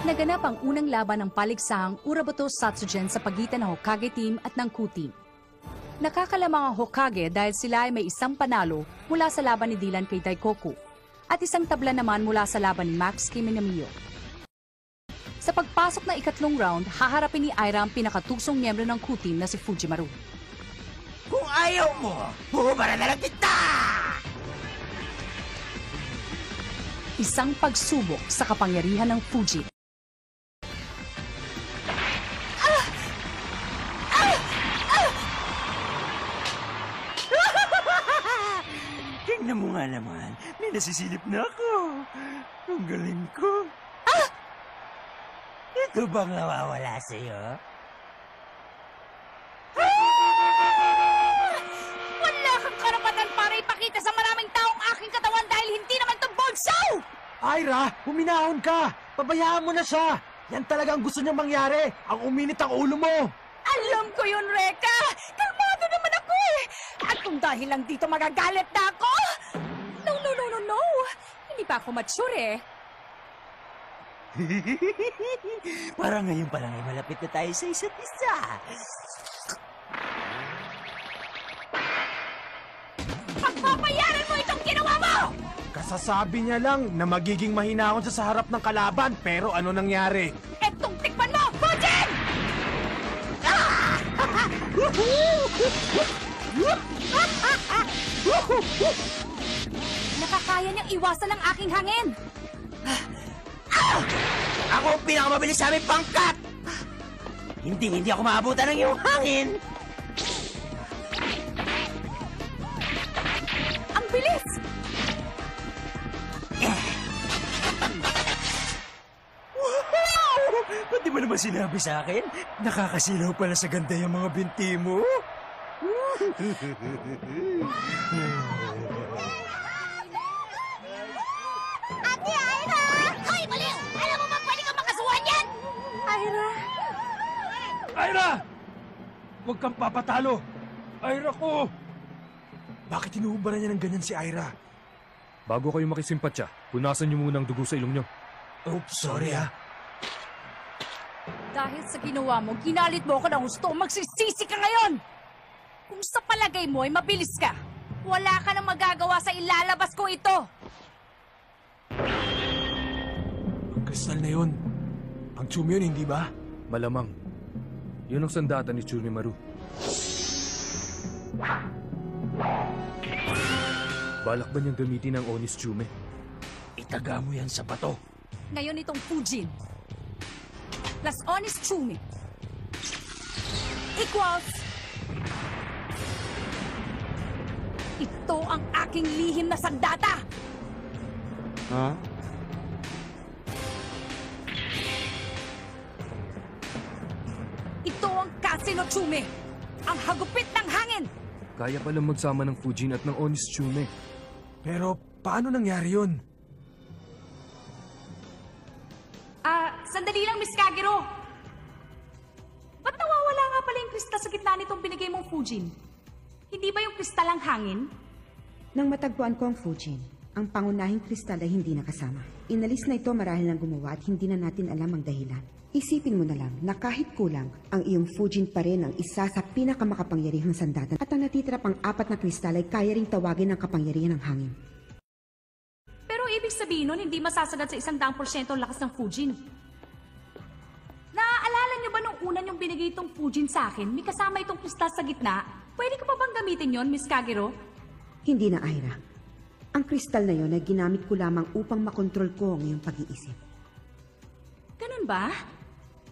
Naganap ang unang laban ng paligsahang Uraboto Satsugen sa pagitan ng Hokage team at ng Ku team. Nakakalamang ang Hokage dahil sila ay may isang panalo mula sa laban ni Dylan kay Daikoku at isang tabla naman mula sa laban ni Max kay Minamiya. Sa pagpasok ng ikatlong round, haharapin ni Aira ang pinakatusong miyembro ng Ku team na si Fujimaru. Kung ayaw mo, buhubara na lang kita! Isang pagsubok sa kapangyarihan ng Fuji. Tingnan mo nga naman, may nasisilip na ako. Ang galing ko. Ito bang nawawala sa'yo? Wala kang karapatan para ipakita sa maraming taong aking katawan dahil hindi naman ito bulsaw! Aira, huminahon ka! Pabayaan mo na siya! Yan talaga ang gusto niyang mangyari! Ang uminit ang ulo mo! Alam ko yun, Reka! Kalmado naman ako eh! At kung dahil lang dito magagalit na ako? No! Hindi pa ako mature eh. Parang ngayon pa lang ay malapit na tayo sa isa't isa. Pagpapayaran mo itong ginawa mo! Kasasabi niya lang na magiging mahinahon siya sa harap ng kalaban, pero ano nangyari? Etong tikman mo, Fujin! Nakakaya niyang iwasan ang aking hangin. Ako ang pinakamabilis sa aming pangkat! Hindi ako maabutan ng iyong hangin! Ang bilis! Wow! Ba't di mo naman sinabi sa akin? Nakakasilaw pala sa ganda yung mga binti mo. Ate Aira! Hoy, baliw! Alam mo ba pwede kang makasuhan yan? Aira! Aira! Huwag kang papatalo! Aira ko! Bakit inuubaran niya ng ganyan si Aira? Bago kayo makisimpatya, punasan niyo muna ang dugo sa ilong niyo. Oops, sorry ha. Dahil sa ginawa mo, ginalit mo ako ng gusto. Magsisisi ka ngayon! Kung sa palagay mo ay mabilis ka, wala ka nang magagawa sa ilalabas ko ito! Ang kristal na yun. Ang tsumi yun, hindi ba? Malamang. Yun ang sandata ni Chunimaru. Balak ba niyang gamitin ang Onis Tsume? Itaga mo yan sa bato. Ngayon itong Fujin plus Honest Chumi equals ito ang aking lihim na sandata. Ha? Ito ang Kasino Chumi, ang hagupit ng hangin. Kaya palang magsama ng Fujin at ng Onis Tsume. Pero paano nangyari yun? Sandali lang, Miss Kagero. Ba't nawawala nga pala yung kristal sa gitna nitong binigay mong Fujin? Hindi ba yung kristal ang hangin? Nang matagpuan ko ang Fujin, ang pangunahing kristal ay hindi nakasama. Inalis na ito marahil ng gumawa at hindi na natin alam ang dahilan. Isipin mo na lang na kahit kulang, ang iyong Fujin pa rin ang isa sa pinakamakapangyarihang sandata at ang natitira pang 4 na kristal ay kaya ring tawagin ng kapangyarihan ng hangin. Pero ibig sabihin nun, hindi masasagad sa 100% ang lakas ng Fujin. Naaalala niyo ba nung una niyong binigay itong Fujin sa akin, may kasama itong kristal sa gitna? Pwede ko pa bang gamitin yon, Miss Kagero? Hindi na, Aira. Ang kristal na yon ay ginamit ko lamang upang makontrol ko ang iyong pag-iisip. Ganun ba?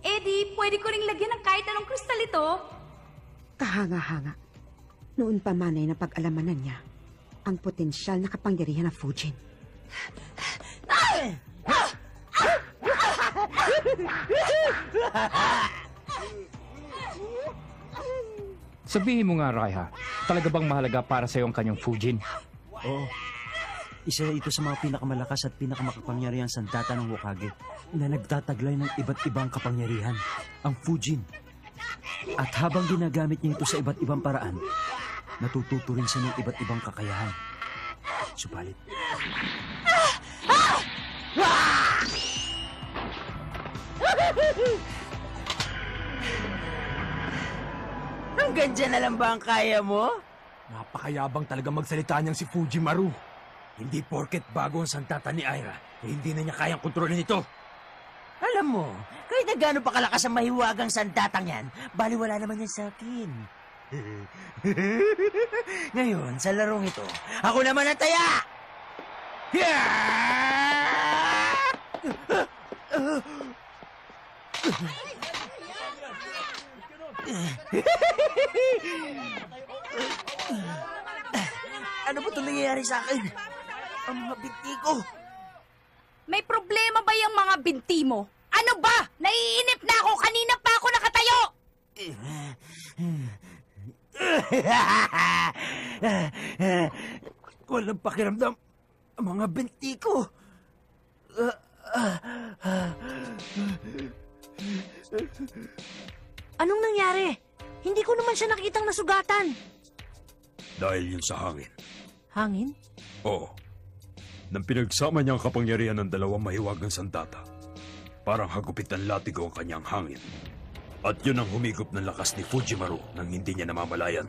Eh di, pwede ko ring lagyan ng kahit anong kristal ito. Kahanga-hanga. Noon pa man ay napag-alamanan niya ang potensyal na kapangyarihan ng Fujin. Sabihin mo nga, Raiha, talaga bang mahalaga para sa'yo ang kanyang Fujin? Oo. Isa ito sa mga pinakamalakas at pinakamakapangyarihang sandata ng Hokage na nagtataglay ng iba't ibang kapangyarihan, ang Fujin. At habang ginagamit niya ito sa iba't ibang paraan, natututo rin siya ng iba't ibang kakayahan. Subalit, Hanggang dyan na lang ba ang kaya mo? Napakayabang talaga magsalita niyang si Fujimaru. Hindi porket bago ang sandata ni Aira, hindi na niya kayang kontrolin ito. Alam mo, kahit na gaano pa kalakas ang mahiwagang sandatang yan, baliwala naman yan sa akin. Ngayon, sa larong ito, ako naman ang taya! Ano ba itong nangyayari sa akin? Ang mga binti ko! May problema ba yung mga binti mo? Ano ba? Naiinip na ako! Kanina pa ako nakatayo! Walang pakiramdam ang mga binti ko. Anong nangyari? Hindi ko naman siya nakitang nasugatan. Dahil yun sa hangin. Hangin? Oo. Nang pinagsama niya ang kapangyarihan ng dalawang mahiwagang sandata, parang hagupit ng latigo ang kanyang hangin. At yun ang humigop ng lakas ni Fujimaru nang hindi niya namamalayan.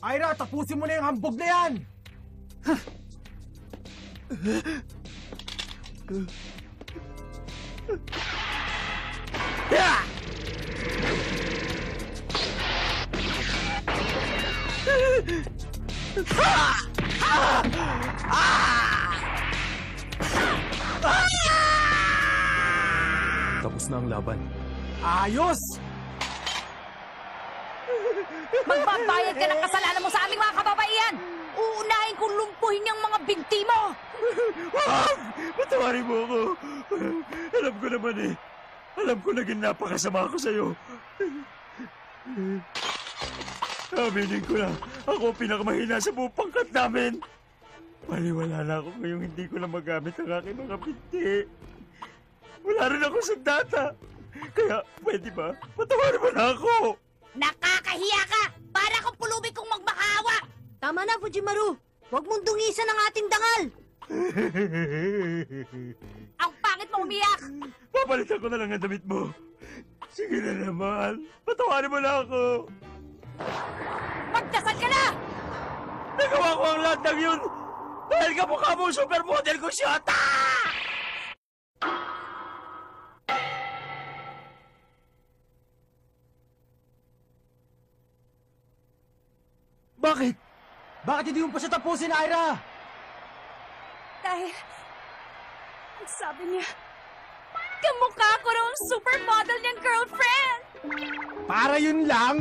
Aira, tapusin mo na yung hambog na yan! Tapos na ang laban. Ayos! Magbabayad ka ng kasalanan mo sa aming mga kababaihan! Uunahin kong lumpuhin yung mga binti mo! Patawarin mo ako. Alam ko naman eh. Alam ko naging napakasama ako sa'yo. Aminin ko na, ako ang pinakamahina sa buong pangkat namin. Paliwala na ako ngayong hindi ko na magamit ang aking mga binti. Wala rin ako sa data. Kaya, pwede ba? Patawarin mo na ako. Nakakahiya ka! Para kang pulubi kong magmakawa! Tama na, Fujimaru. Huwag mong dungisan ang ating dangal. Ang pangit mo umiyak! Papalitan ko na lang ang damit mo. Sige na naman. Patawarin mo na ako. Magdasal ka na! Nagawa ko ang lahat ng yun dahil kamukha mo ang supermodel ko, Shota! Bakit? Bakit hindi mo pa siya tapusin, Aira? Dahil, ang sabi niya, kamukha ko raw ang supermodel niyang girlfriend! Para yun lang?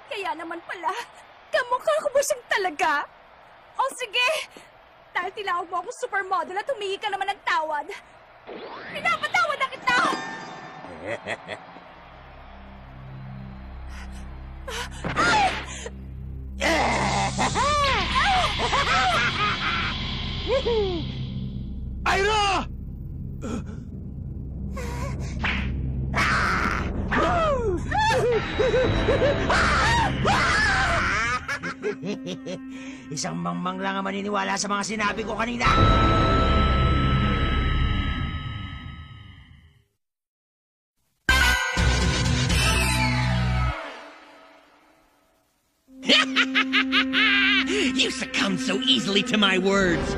Kaya naman pala, kamukha ko ba siyang talaga? O sige, dahil tinawag mo akong supermodel at humingi ka naman ng tawad, pinapatawad na kita! Aira! Isang mangmang lang ang maniniwala sa mga sinabi ko kanina. You succumbed so easily to my words.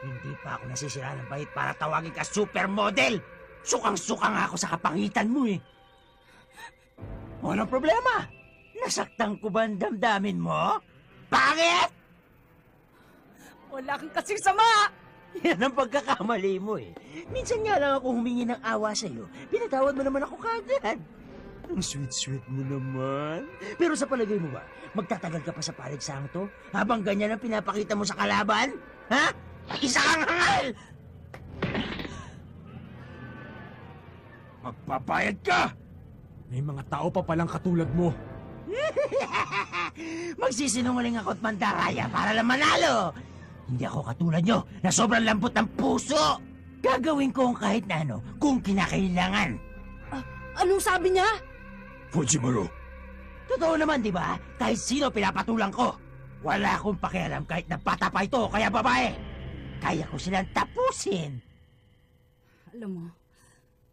Hindi pa ako nasisira ng bait para tawagin ka supermodel. Sukang-suka nga ako sa kapangitan mo eh. Walang problema. Nasaktan ko ba ang damdamin mo? Pangit! Wala kang kasing sama! Yan ang pagkakamali mo eh. Minsan nga lang ako humingi ng awa sa'yo. Pinatawad mo naman ako kagad. Ang sweet-sweet mo naman. Pero sa palagay mo ba, magtatagal ka pa sa paligsang to? Habang ganyan ang pinapakita mo sa kalaban? Ha? Isa kang hangal! Magpapayad ka! May mga tao pa palang katulad mo. Magsisinungaling ako at mandaraya para lang manalo. Hindi ako katulad nyo na sobrang lambot ng puso. Gagawin ko ang kahit na ano kung kinakailangan. Anong sabi niya? Fujimaru, Totoo naman, di ba? Kahit sino pinapatulang ko. Wala akong pakialam kahit na bata pa ito, kaya babae. Kaya ko silang tapusin. Alam mo,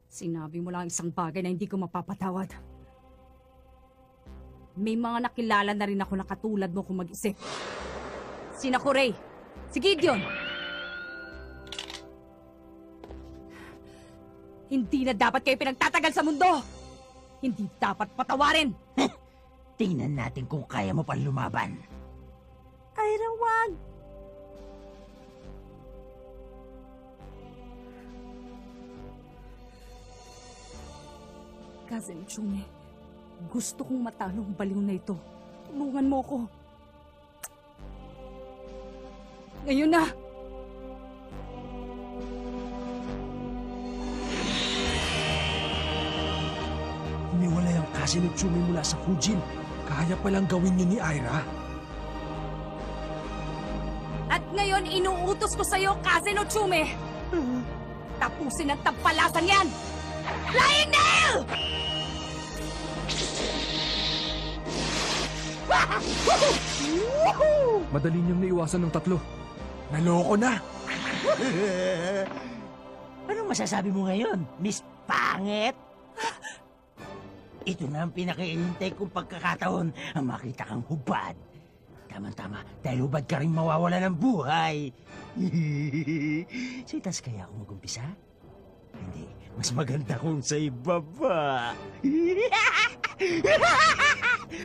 sinabi mo lang isang bagay na hindi ko mapapatawad. May mga nakilala na rin ako na katulad mo kung mag-isip. Sina Corey, si Gideon. Hindi na dapat kayo pinagtatagal sa mundo. Hindi dapat patawarin. Tingnan natin kung kaya mo pang lumaban. Ira, wag! Cousin Chumi, gusto kong matalo ang baliw na ito. Tulungan mo ko. Ngayon na! Hiniwalay ang kasi ni Chumi mula sa Fujin. Kaya palang gawin yun ni Ira. At ngayon inuutos ko sa'yo, Cousin Chumi. Tapusin ang tampalasan yan! Flying Nail! Madali niyang naiwasan ng tatlo. Naloko na. Anong masasabi mo ngayon, Miss Pangit? Ito na ang pinakainintay kong pagkakataon ang makita kang hubad. Tama-tama, dahil hubad ka rin mawawala ng buhay. Sa itas kaya ako mag-umpisa? Hindi, mas maganda kung sa ibaba.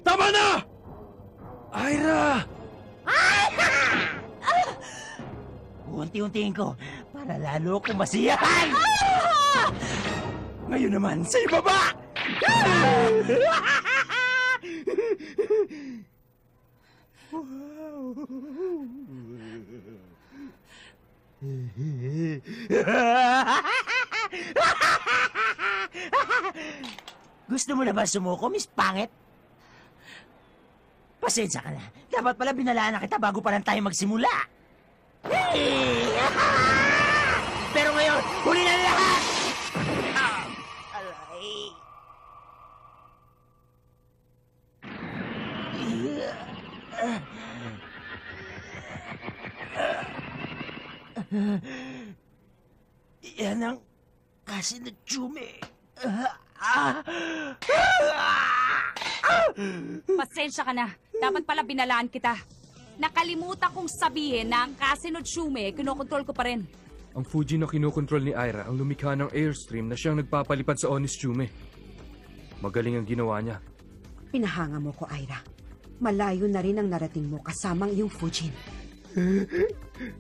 Tama na! Ira! Unti-untiin ko para lalo akong masiyahan! Ngayon naman, sa ibaba! Gusto mo na ba sumuko, Miss Pangit? Pasensya ka na. Dapat pala binalaan na kita bago pa lang tayo magsimula. Pero ngayon, huli na lahat! Alay. Yan ang kasi na Chumi. Pasensya ka na. Dapat pala binalaan kita. Nakalimutan kong sabihin na ang Casino Tsume, kinokontrol ko pa rin. Ang Fuji na kinokontrol ni Ira ang lumikha ng airstream na siyang nagpapalipad sa Onis Tsume. Magaling ang ginawa niya. Pinahanga mo ko, Ira. Malayo na rin ang narating mo kasamang iyong Fujin.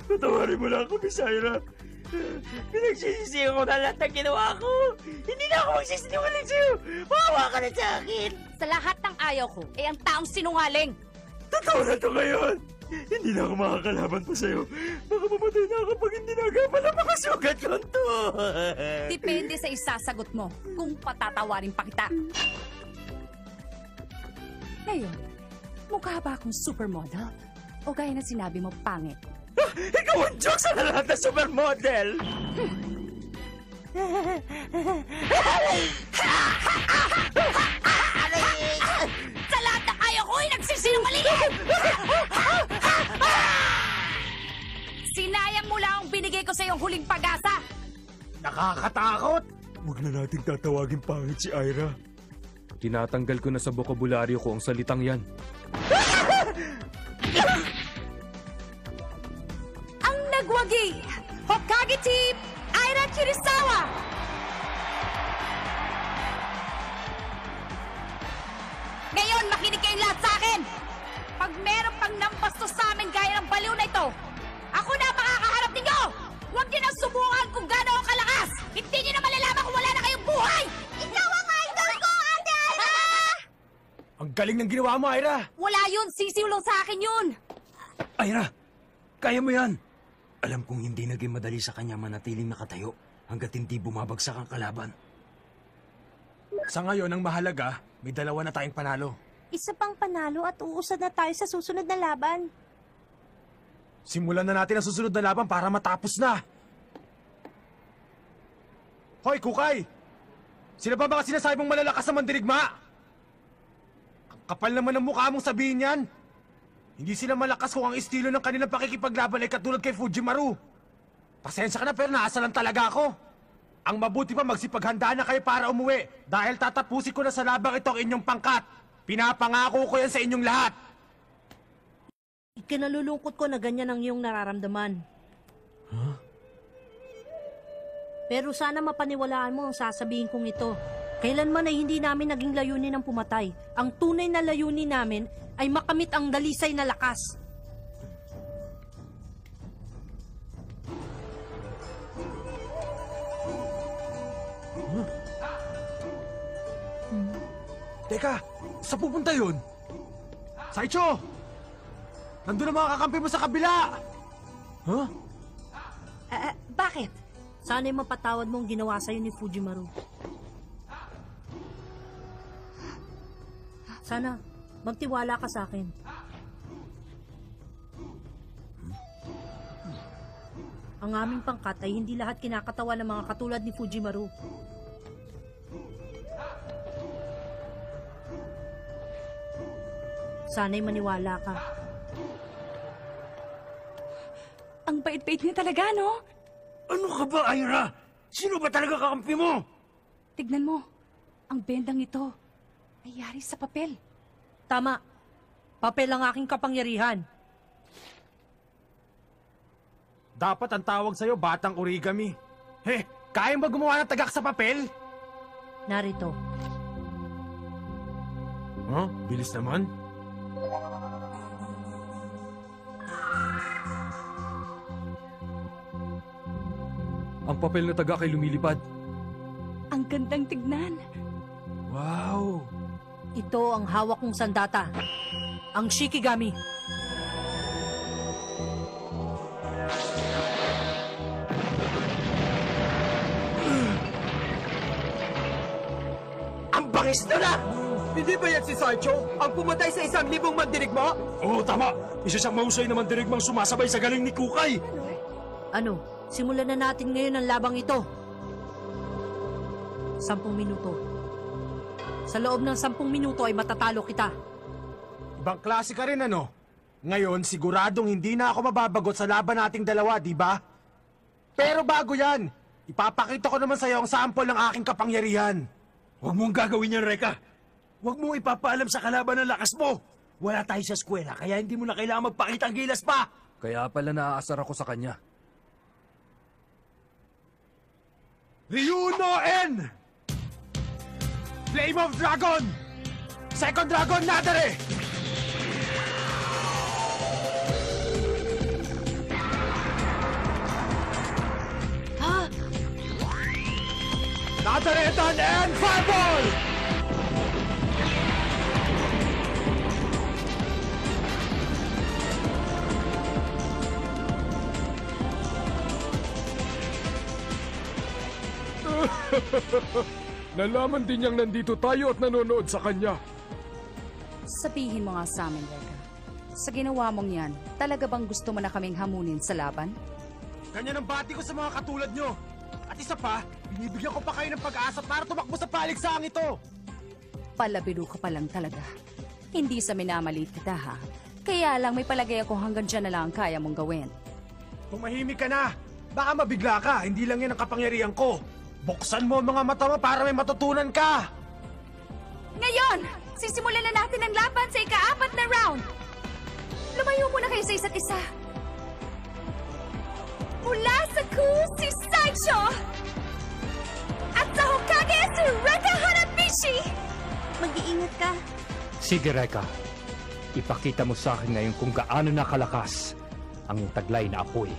Patawarin mo lang ako, Miss Ira. Pinagsisisi ko na lahat ng ginawa ko. Hindi na ako magsisiniwalang sa'yo. Mahawa ka na sa akin. Sa lahat ng ayaw ko, ang taong sinungaling. Totoo na to ngayon. Hindi na ako makakalaban pa sa'yo. Baka mamatay na ako pag hindi na agad na makasugat ko to. Depende sa isasagot mo kung patatawarin pa kita. Ngayon, mukha ba akong supermodel? O gaya na sinabi mo, pangit? Ikaw ang joke sa lahat na supermodel! Sa lahat ng ayaw ko, nagsisinungaling! Sinayang mo lang ang binigay ko sa iyong huling pag-asa! Nakakatakot! Huwag na nating tatawagin pangit si Ira. Tinatanggal ko na sa bokabularyo ko ang salitang yan. Ang nagwagi, Hokage Team, Ira Chirisawa! Ngayon, makinig kayong lahat sa akin! Pag meron pang nampastos sa amin gaya ng baliw na ito, ako na makakaharap ninyo! Huwag niyo nang subukan kung gaano ako kalakas! Hindi niyo na malalaman kung wala na kayong buhay! Ikaw ang idol ko, Ate Ira! Ang galing ng ginawa mo, Ira! Wala yun! Sisiw lang sa akin yun! Ira, kaya mo yan! Alam kong hindi naging madali sa kanya manatiling nakatayo hanggat hindi bumabagsak ang kalaban. Sa ngayon, ang mahalaga, may dalawa na tayong panalo. Isa pang panalo at uusad na tayo sa susunod na laban. Simulan na natin ang susunod na laban para matapos na! Hoy, Kukay! Sino ba mga sinasabi mong malalakas sa mandirigma? Ang Kapal naman ang mukha mong sabihin yan. Hindi sila malakas kung ang estilo ng kanilang pakikipaglaban ay katulad kay Fujimaru. Pasensya ka na pero naasa lang talaga ako. Ang mabuti pa magsipaghandaan na kayo para umuwi dahil tatapusin ko na sa labang ito ang inyong pangkat. Pinapangako ko yan sa inyong lahat. Ikinalulungkot ko na ganyan ang iyong nararamdaman. Pero sana mapaniwalaan mo ang sasabihin kong ito. Kailanman ay hindi namin naging layunin ng pumatay. Ang tunay na layunin namin ay makamit ang dalisay na lakas. Teka, saan pupunta yun? Saicho! Nandun ang mga kakampi mo sa kabila! Huh? Bakit? Sana'y mapatawad mo ang ginawa sa'yo ni Fujimaru. Sana, magtiwala ka sa akin. Ang aming pangkat ay hindi lahat kinakatawa ng mga katulad ni Fujimaru. Sana'y maniwala ka. Ang bait-bait niya talaga, no? Ano ka ba, Aira? Sino ba talaga kakampi mo? Tignan mo, ang bendang ito ay yari sa papel. Tama. Papel ang aking kapangyarihan. Dapat ang tawag sa'yo, batang origami. Kaya ba gumawa ng tagak sa papel? Narito. Bilis naman. Ang papel na tagak ay lumilipad. Ang gandang tignan. Wow! Ito ang hawak kong sandata. Ang Shikigami. Ang bangis na! Hindi ba yan si Sancho? Ang pumatay sa 1,000 mandirigma? Oo, tama. Isa siyang mahusay na mandirigmang sumasabay sa galing ni Kukay. Ano? Simulan na natin ngayon ang labang ito. 10 minuto. Sa loob ng 10 minuto ay matatalo kita. Ibang klase ka rin, ano? Ngayon, siguradong hindi na ako mababagot sa laban nating dalawa, di ba? Pero bago yan, ipapakita ko naman sa'yo ang sample ng aking kapangyarihan. Huwag mong gagawin yan, Reka. Huwag mong ipapaalam sa kalaban ng lakas mo. Wala tayo sa eskwela, kaya hindi mo na kailangan magpakita ang gilas pa. Kaya pala naaasar ako sa kanya. Ryuno N! Flame of Dragon! Second Dragon Nadare! Ha? Nadaretan and Fireball! Nalaman din niyang nandito tayo at nanonood sa kanya. Sabihin mo nga sa amin, Reka. Sa ginawa mong yan, talaga bang gusto mo na kaming hamunin sa laban? Ganyan ang bati ko sa mga katulad nyo. At isa pa, binibigyan ko pa kayo ng pag-asa para tumakbo sa paligsaang ito. Palabiro ka pa lang talaga. Hindi sa minamalit kita, ha? Kaya lang may palagay ako hanggang dyan na lang ang kaya mong gawin. Tumahimik ka na. Baka mabigla ka, hindi lang yan ang kapangyarihan ko. Buksan mo ang mga mata mo para may matutunan ka! Ngayon, sisimulan na natin ang laban sa ika-4 na round. Lumayo muna kayo sa isa't isa. Mula sa Ku si Saicho! At sa Hokage si Reka Hanabishi! Mag-iingat ka. Sige, Reka. Ipakita mo sa akin ngayon kung gaano nakalakas ang taglay na apoy.